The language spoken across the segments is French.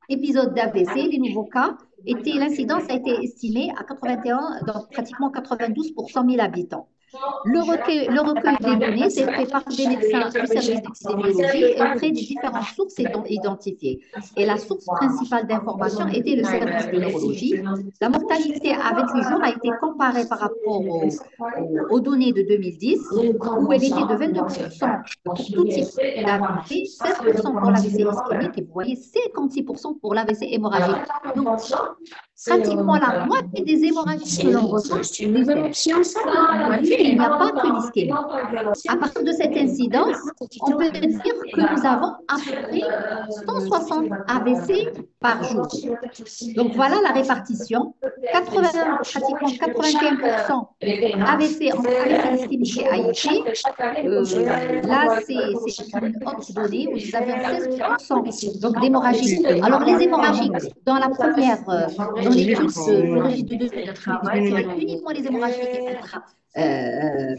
épisodes d'AVC, les nouveaux cas, l'incidence a été estimée à 81, donc pratiquement 92 pour 100 000 habitants. Le recueil des données s'est fait par des médecins du service d'épidémiologie et auprès des différentes sources identifiées. Et la source principale d'information était le service de neurologie. La mortalité à 28 jours a été comparée par rapport aux données de 2010, où elle était de 22% pour tout type d'AVC, 16% pour l'AVC ischémique, et vous voyez 56% pour l'AVC hémorragique. Donc, pratiquement la moitié des hémorragies que l'on ressent, c'est il n'y a pas que l'ischémie. À partir de cette incidence, on peut dire que nous avons à peu près 160 AVC par jour. Donc voilà la répartition. Pratiquement 81% AVC en AVC ischémique et AIT. Là, c'est une autre donnée où nous avions 16% donc d'hémorragie. Alors les hémorragiques, dans la première, dans l'étude du registre de 2018, c'était uniquement les hémorragies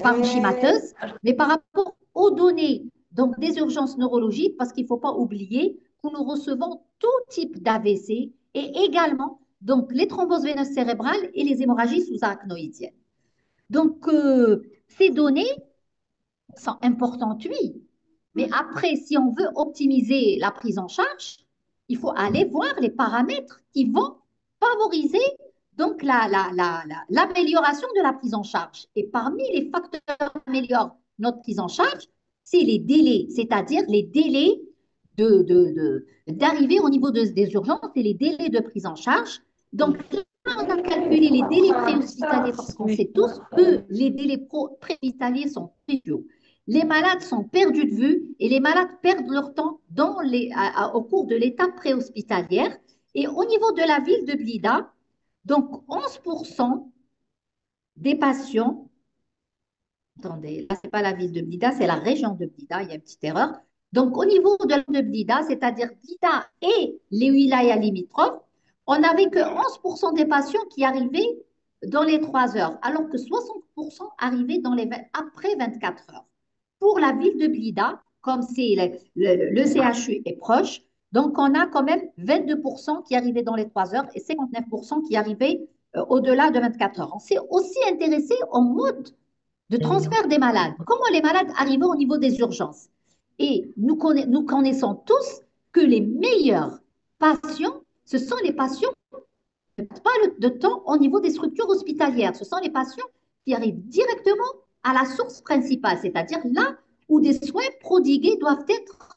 parenchymateuses, mais par rapport aux données donc des urgences neurologiques, parce qu'il ne faut pas oublier que nous recevons tout type d'AVC et également donc les thromboses veineuses cérébrales et les hémorragies sous-arachnoïdiennes. Donc, ces données sont importantes, oui, mais après, si on veut optimiser la prise en charge, il faut aller voir les paramètres qui vont favoriser donc l'amélioration de la prise en charge. Et parmi les facteurs qui améliorent notre prise en charge, c'est les délais, c'est-à-dire les délais d'arriver au niveau des urgences et les délais de prise en charge. Donc, là, on a calculé les délais préhospitaliers parce qu'on sait tous que les délais préhospitaliers sont très hauts. Les malades sont perdus de vue et les malades perdent leur temps au cours de l'étape préhospitalière. Et au niveau de la ville de Blida, donc 11% des patients, attendez, là, ce n'est pas la ville de Blida, c'est la région de Blida, il y a une petite erreur. Donc, au niveau de Blida, c'est-à-dire Blida et les wilayas limitrophes, on n'avait que 11% des patients qui arrivaient dans les 3 heures, alors que 60% arrivaient après 24 heures. Pour la ville de Blida, comme le CHU est proche, donc on a quand même 22% qui arrivaient dans les 3 heures et 59% qui arrivaient au-delà de 24 heures. On s'est aussi intéressé au mode de transfert des malades. Comment les malades arrivaient au niveau des urgences? Et nous connaissons tous que les meilleurs patients, ce sont les patients qui n'ont pas de temps au niveau des structures hospitalières. Ce sont les patients qui arrivent directement à la source principale, c'est-à-dire là où des soins prodigués doivent être,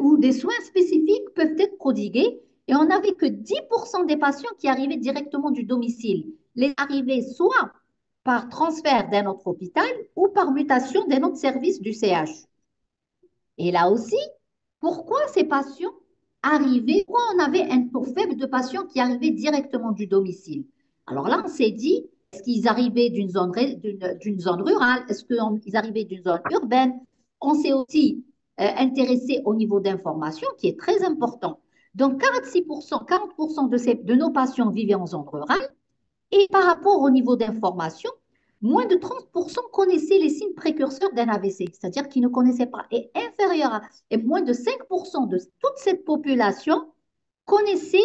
où des soins spécifiques peuvent être prodigués. Et on n'avait que 10% des patients qui arrivaient directement du domicile. Les arrivaient soit par transfert d'un autre hôpital ou par mutation d'un autre service du CHU. Et là aussi, pourquoi ces patients arrivaient, pourquoi on avait un taux faible de patients qui arrivaient directement du domicile? Alors là, on s'est dit, est-ce qu'ils arrivaient d'une zone rurale? Est-ce qu'ils arrivaient d'une zone urbaine? On s'est aussi intéressé au niveau d'information qui est très important. Donc, 40% de nos patients vivaient en zone rurale et par rapport au niveau d'information, moins de 30% connaissaient les signes précurseurs d'un AVC, c'est-à-dire qu'ils ne connaissaient pas. Et moins de 5% de toute cette population connaissait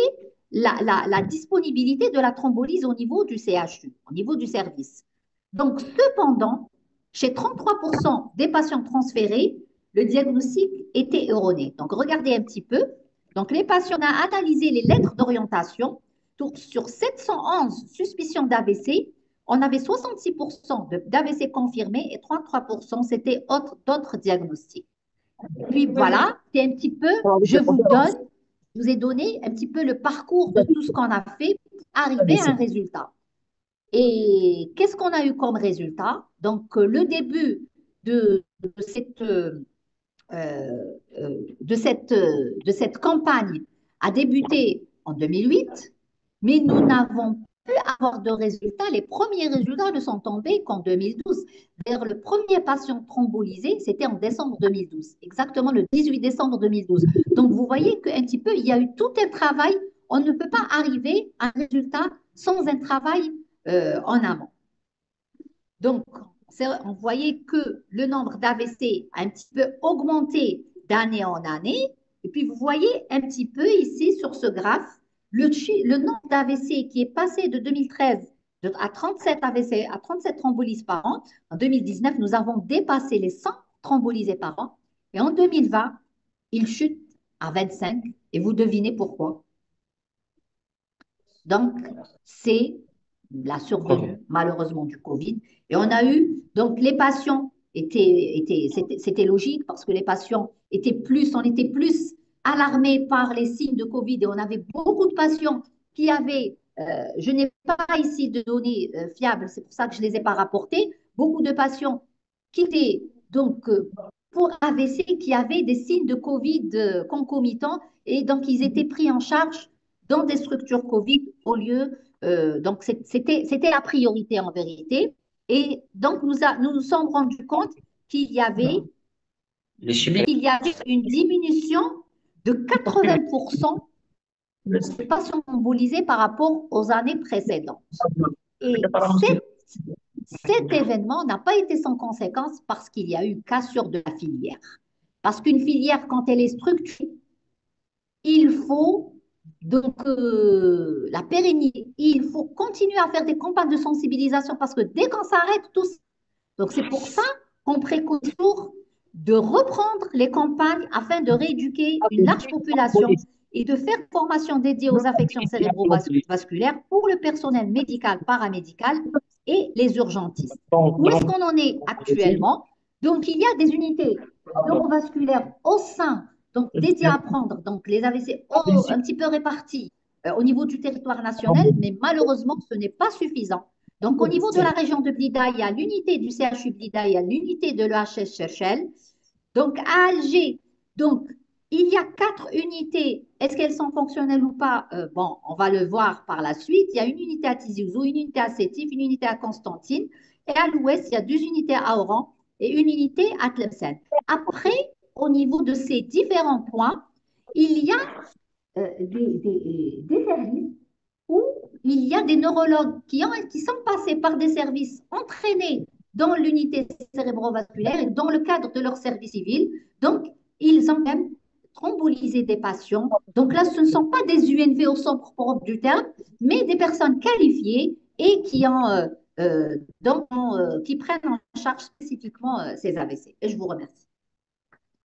la disponibilité de la thrombolyse au niveau du CHU, au niveau du service. Donc, cependant, chez 33% des patients transférés, le diagnostic était erroné. Donc, regardez un petit peu. Donc, les patients, ont analysé les lettres d'orientation. Sur 711 suspicions d'AVC, on avait 66% d'AVC confirmés et 33% c'était d'autres diagnostics. Puis voilà, c'est un petit peu, je vous ai donné un petit peu le parcours de tout ce qu'on a fait pour arriver à un résultat. Et qu'est-ce qu'on a eu comme résultat? Donc, le début de cette campagne a débuté en 2008, mais nous n'avons pu avoir de résultats. Les premiers résultats ne sont tombés qu'en 2012. D'ailleurs, le premier patient thrombolysé, c'était en décembre 2012, exactement le 18 décembre 2012. Donc, vous voyez qu'un petit peu, il y a eu tout un travail. On ne peut pas arriver à un résultat sans un travail en amont. Donc, on voyait que le nombre d'AVC a un petit peu augmenté d'année en année, Et puis, vous voyez un petit peu ici sur ce graphe, le nombre d'AVC qui est passé de 2013 à 37 AVC, à 37 thrombolyses par an. En 2019, nous avons dépassé les 100 thrombolysés par an. Et en 2020, il chute à 25. Et vous devinez pourquoi? Donc, c'est la survenue, malheureusement, du Covid. Et on a eu, donc, les patients c'était logique parce que les patients on était plus alarmés par les signes de Covid et on avait beaucoup de patients qui avaient, je n'ai pas ici de données fiables, c'est pour ça que je ne les ai pas rapportées, beaucoup de patients qui étaient donc pour AVC, qui avaient des signes de Covid concomitants et donc ils étaient pris en charge dans des structures Covid au lieu, donc c'était la priorité en vérité. Et donc, nous nous sommes rendus compte qu'il y avait, qu'il y avait une diminution de 80% des patients embolisés par rapport aux années précédentes. Et cet événement n'a pas été sans conséquence parce qu'il y a eu cassure de la filière. Parce qu'une filière, quand elle est structurée, il faut donc la pérenniser. Il faut continuer à faire des campagnes de sensibilisation parce que dès qu'on s'arrête, tout. Donc c'est pour ça qu'on préconise de reprendre les campagnes afin de rééduquer une large population et de faire une formation dédiée aux affections cérébrovasculaires pour le personnel médical, paramédical et les urgentistes. Où est-ce qu'on en est actuellement? Donc il y a des unités neurovasculaires au sein donc dédiées à prendre donc les AVC un petit peu répartis au niveau du territoire national, mais malheureusement, ce n'est pas suffisant. Donc, au niveau de la région de Blida, il y a l'unité du CHU Blida, il y a l'unité de l'EHS Cherchel. Donc, à Alger, donc, il y a 4 unités. Est-ce qu'elles sont fonctionnelles ou pas? Bon, on va le voir par la suite. Il y a une unité à Tizi Ouzou, une unité à Sétif, une unité à Constantine. Et à l'ouest, il y a 2 unités à Oran et une unité à Tlemcen. Après, au niveau de ces différents points, il y a des services où il y a des neurologues qui sont passés par des services entraînés dans l'unité cérébrovasculaire et dans le cadre de leur service civil. Donc, ils ont même thrombolisé des patients. Donc là, ce ne sont pas des UNV au sens propre du terme, mais des personnes qualifiées et qui prennent en charge spécifiquement ces AVC. Et je vous remercie.